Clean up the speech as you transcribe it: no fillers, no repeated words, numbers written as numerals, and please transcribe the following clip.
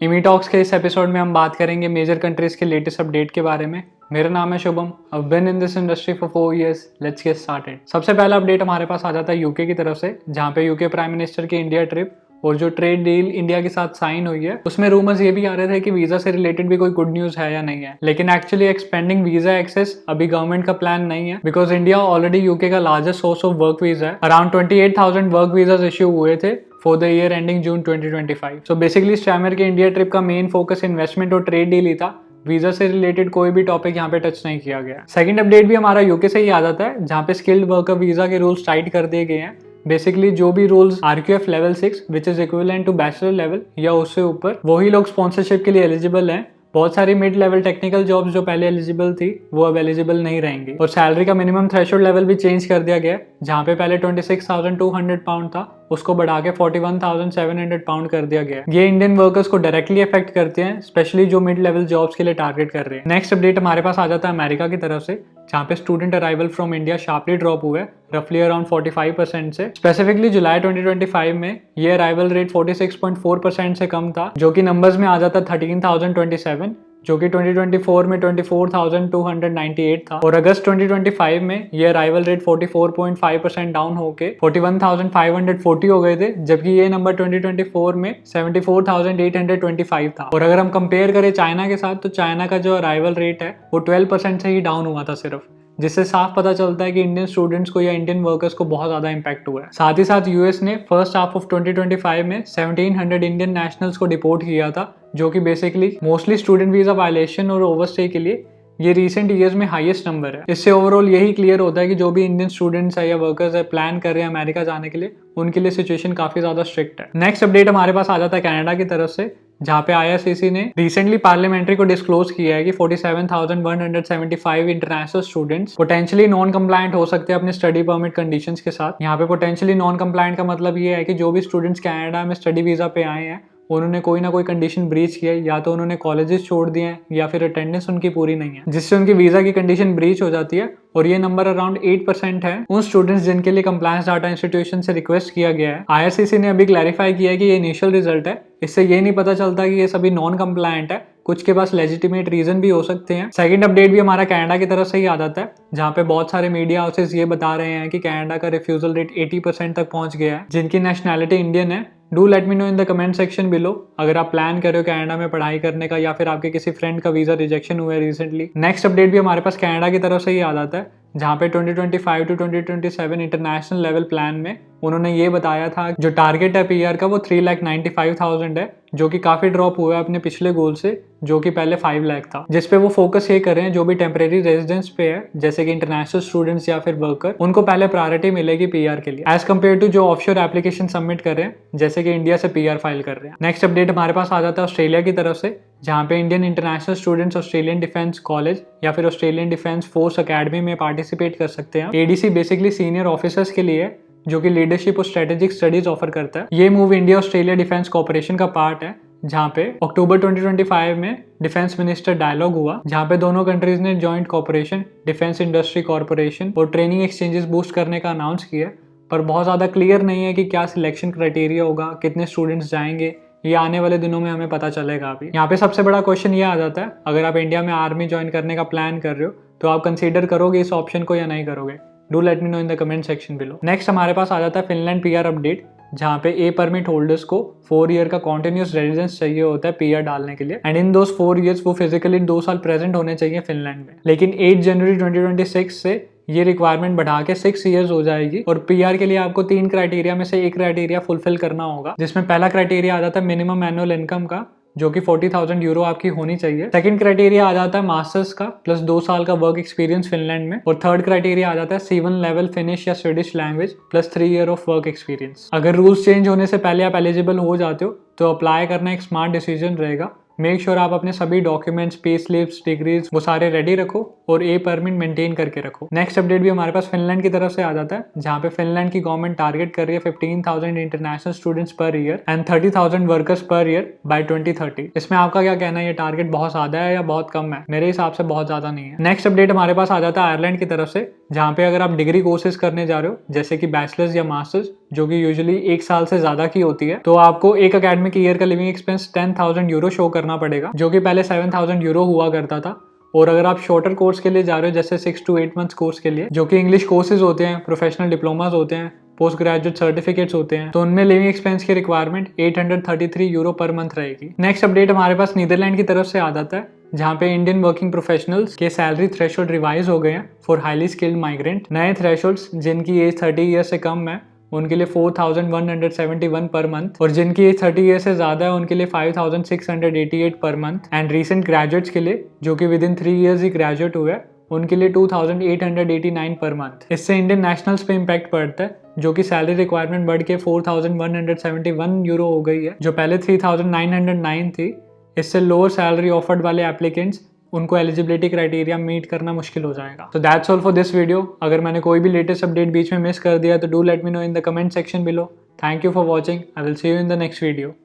Emmy talks के इस episode में हम बात करेंगे मेजर कंट्रीज के लेटेस्ट अपडेट के बारे में। मेरा नाम है Shubham, I've been in this industry for 4 years. Let's get started. सबसे पहला अपडेट हमारे पास आ जाता है यूके की तरफ से, जहाँ पे यूके प्राइम मिनिस्टर की इंडिया ट्रिप और जो ट्रेड डील इंडिया के साथ साइन हुई है उसमें रूमर्स ये भी आ रहे थे कि वीजा से रिलेटेड भी कोई गुड न्यूज है या नहीं है, लेकिन एक्चुअली एक्सपेंडिंग वीजा एक्सेस अभी गवर्नमेंट का प्लान नहीं है, बिकॉज इंडिया ऑलरेडी यूके का largest source of work visa है। अराउंड 28,000 वर्क वीजाज इश्यू हुए थे for the year ending June 2025। So basically stammer के इंडिया ट्रिप का मेन फोकस इन्वेस्टमेंट और ट्रेड डील ही था। वीजा से रिलेटेड कोई भी टॉपिक यहाँ पे टच नहीं किया गया। सेकंड अपडेट भी हमारा यूके से ही आ जाता है, जहाँ पे स्किल्ड वर्कर वीजा के रूल्स टाइट कर दिए गए हैं। बेसिकली जो भी rules RQF level 6 which is equivalent to bachelor level या उससे ऊपर, वही लोग स्पॉन्सरशिप के लिए एलिजिबल हैं। बहुत सारी मिड लेवल टेक्निकल जॉब्स जो पहले एलिजिबल थी वो अब एलिजिबल नहीं रहेंगी। और सैलरी का मिनिमम थ्रेशोल्ड लेवल भी चेंज कर दिया गया, जहाँ पे पहले 26,200 पाउंड था उसको बढ़ा के 41,700 पाउंड कर दिया गया। ये इंडियन वर्कर्स को डायरेक्टली अफेक्ट करते हैं, स्पेशली जो मिड लेवल जॉब्स के लिए टारगेट कर रहे हैं। नेक्स्ट अपडेट हमारे पास आ जाता है अमेरिका की तरफ से, जहाँ पे student arrival from India sharply drop हुआ है, रफली अराउंड 45% से। स्पेसिफिकली जुलाई 2025 में ये अराइवल रेट 46.4% से कम था, जो कि नंबर्स में आ जाता 13,027, जो कि 2024 में 24,298 था। और अगस्त 2025 में ये अराइवल रेट 44.5% डाउन होके 41,540 हो गए थे, जबकि ये नंबर 2024 में 74,825 था। और अगर हम कंपेयर करें चाइना के साथ, तो चाइना का जो अराइवल रेट है वो 12% से ही डाउन हुआ था सिर्फ, जिससे साफ पता चलता है कि इंडियन स्टूडेंट्स को या इंडियन वर्कर्स को बहुत ज्यादा इंपैक्ट हुआ है। साथ ही साथ यूएस ने फर्स्ट हाफ ऑफ 2025 में 1700 इंडियन नेशनल्स को डिपोर्ट किया था, जो कि basically mostly student visa violation और ओवरस्टे के लिए ये रिसेंट ईयर्स में हाईएस्ट नंबर है। इससे ओवरऑल यही क्लियर होता है कि जो भी इंडियन स्टूडेंट्स है या वर्कर्स है प्लान कर रहे हैं अमेरिका जाने के लिए, उनके लिए सिचुएशन काफी ज्यादा स्ट्रिक्ट है। नेक्स्ट अपडेट हमारे पास आ जाता है कनाडा की तरफ से, जहाँ पे IRCC ने रिसेंटली पार्लियामेंट्री को डिस्क्लोज किया है कि 47,175 international students potentially non compliant हो सकते हैं अपने स्टडी परमिट कंडीशंस के साथ। यहाँ पे पोटेंशियली नॉन कंप्लायंट का मतलब ये है कि जो भी स्टूडेंट्स कनाडा में स्टडी वीजा पे आए हैं उन्होंने कोई ना कोई कंडीशन ब्रीच किया है, या तो उन्होंने कॉलेजेस छोड़ दिए हैं या फिर अटेंडेंस उनकी पूरी नहीं है, जिससे उनकी वीजा की कंडीशन ब्रीच हो जाती है। और ये नंबर अराउंड 8% है उन स्टूडेंट्स जिनके लिए कंप्लायंस डाटा इंस्टीट्यूशन से रिक्वेस्ट किया गया है। IRCC ने अभी क्लैरिफाई किया है कि ये इनिशियल रिजल्ट है, इससे ये नहीं पता चलता कि ये सभी नॉन कंप्लायंट है, कुछ के पास लेजिटिमेट रीजन भी हो सकते हैं। सेकंड अपडेट भी हमारा कनाडा की तरफ से ही आ जाता है, जहाँ पे बहुत सारे मीडिया हाउसेस ये बता रहे हैं कि कनाडा का रिफ्यूजल रेट 80% तक पहुंच गया है, जिनकी नेशनैलिटी इंडियन है। Do let me know in the comment section below अगर आप प्लान कर रहे हो कनाडा में पढ़ाई करने का, या फिर आपके किसी फ्रेंड का वीजा रिजेक्शन हुआ है रिसेंटली। नेक्स्ट अपडेट भी हमारे पास कनाडा की तरफ से ही आ जाता है, जहाँ पे 2025 टू 2027 इंटरनेशनल लेवल प्लान में उन्होंने ये बताया था जो टारगेट है PR का वो 3,95,000 है, जो कि काफी ड्रॉप हुआ है अपने पिछले गोल से, जो कि पहले 5 लाख था। जिसपे वो फोकस ये कर रहे हैं जो भी टेम्परेरी रेजिडेंस पे है, जैसे कि इंटरनेशनल स्टूडेंट्स या फिर वर्कर, उनको पहले प्रायोरिटी मिलेगी PR के लिए, एज कम्पेयर टू जो ऑफशोर एप्लीकेशन सबमिट कर रहे हैं, जैसे कि इंडिया से PR फाइल कर रहे हैं। नेक्स्ट अपडेट हमारे पास आ जाता है ऑस्ट्रेलिया की तरफ से, जहाँ पे Indian international students Australian defence college या फिर ऑस्ट्रेलियन डिफेंस फोर्स अकेडमी में पार्टिसिपेट कर सकते हैं। ADC बेसिकली सीनियर ऑफिसर्स के लिए, जो कि लीडरशिप और स्ट्रेटेजिक स्टडीज ऑफर करता है। ये move India Australia defence cooperation का पार्ट है, जहाँ पे अक्टूबर 2025 में डिफेंस मिनिस्टर डायलॉग हुआ, जहाँ पे दोनों कंट्रीज ने joint cooperation, defence industry corporation और ट्रेनिंग एक्सचेंजेस बूस्ट करने का अनाउंस किया। पर बहुत ज्यादा क्लियर नहीं है कि क्या सिलेक्शन क्राइटेरिया होगा, कितने स्टूडेंट्स जाएंगे, ये आने वाले दिनों में हमें पता चलेगा। अभी यहाँ पे सबसे बड़ा क्वेश्चन ये आ जाता है, अगर आप इंडिया में आर्मी ज्वाइन करने का प्लान कर रहे हो तो आप कंसीडर करोगे इस ऑप्शन को या नहीं करोगे। Do let me know in the comment section below. Next हमारे पास आ जाता है फिनलैंड PR अपडेट, जहाँ पे A परमिट होल्डर्स को 4 ईयर का कॉन्टिन्यूस रेजिडेंस चाहिए होता है PR डालने के लिए, एंड इन दोस 4 ईयर्स वो फिजिकली 2 साल प्रेजेंट होने चाहिए फिनलैंड में। लेकिन 8 जनवरी 2026 से ये रिक्वायरमेंट बढ़ा के 6 ईयर्स हो जाएगी, और PR के लिए आपको 3 क्राइटेरिया में से एक क्राइटेरिया फुलफिल करना होगा, जिसमें पहला क्राइटेरिया आ जाता है मिनिमम एनुअल इनकम का, जो कि 40,000 यूरो आपकी होनी चाहिए। सेकंड क्राइटेरिया आ जाता है मास्टर्स का प्लस 2 साल का वर्क एक्सपीरियंस फिनलैंड में, और थर्ड क्राइटेरिया आ जाता है C1 लेवल फिनिश या Swedish language plus 3 year of work experience. अगर रूल्स चेंज होने से पहले आप एलिजिबल हो जाते हो तो अप्लाई करना एक स्मार्ट डिसीजन रहेगा, मेक श्योर आप अपने सभी डॉक्यूमेंट्स, पे स्लिप्स, डिग्रीज वो सारे रेडी रखो और ए परमिट मेंटेन करके रखो। नेक्स्ट अपडेट भी हमारे पास फिनलैंड की तरफ से आ जाता है, जहाँ पे फिनलैंड की गवर्नमेंट टारगेट कर रही है 15,000 international students per year and 30,000 workers per year by 2030। इसमें आपका क्या कहना है, ये टारगेट बहुत ज्यादा है या बहुत कम है? मेरे हिसाब से बहुत ज्यादा नहीं है। नेक्स्ट अपडेट हमारे पास आ जाता है आयरलैंड की तरफ से, जहाँ पे अगर आप डिग्री कोर्सेज करने जा रहे हो जैसे कि बैचलर्स या मास्टर्स, जो कि यूजुअली 1 साल से ज्यादा की होती है, तो आपको एक एकेडमिक ईयर का लिविंग एक्सपेंस 10,000 यूरो शो करना पड़ेगा, जो कि पहले 7,000 यूरो हुआ करता था। और अगर आप शॉर्टर कोर्स के लिए जा रहे हो जैसे 6 to 8 मंथ्स कोर्स के लिए, जो कि इंग्लिश कोर्सेज होते हैं, प्रोफेशनल डिप्लोमास होते हैं, पोस्ट ग्रेजुएट सर्टिफिकेट्स होते हैं, तो उनमें लिविंग एक्सपेंस की रिक्वायरमेंट 833 यूरो पर मंथ रहेगी। नेक्स्ट अपडेट हमारे पास नीदरलैंड की तरफ से आ जाता है, जहाँ पे इंडियन वर्किंग प्रोफेशनल्स के सैलरी थ्रेशोल्ड रिवाइज हो गए हैं फॉर हाईली स्किल्ड माइग्रेंट। नए थ्रेशोल्ड्स जिनकी एज 30 ईयर से कम है उनके लिए 4,171 पर मंथ, और जिनकी एज 30 ईयर से ज्यादा है उनके लिए 5,688 per month. And recent graduates के लिए जो कि with in 3 years he graduate हुए हैं उनके लिए 2,889 पर मंथ। इससे इंडियन नेशनल्स पे इम्पैक्ट पड़ता है, जो कि सैलरी रिक्वायरमेंट बढ़ के 4,171 यूरो हो गई है, जो पहले 3,909 थी। इससे लोअर सैलरी ऑफर्ड वाले एप्लीकेंट्स उनको एलिजिबिलिटी क्राइटेरिया मीट करना मुश्किल हो जाएगा। तो that's all for this video. अगर मैंने कोई भी लेटेस्ट अपडेट बीच में मिस कर दिया तो do let me know in the comment section below. Thank you for watching. I will see you in the next video.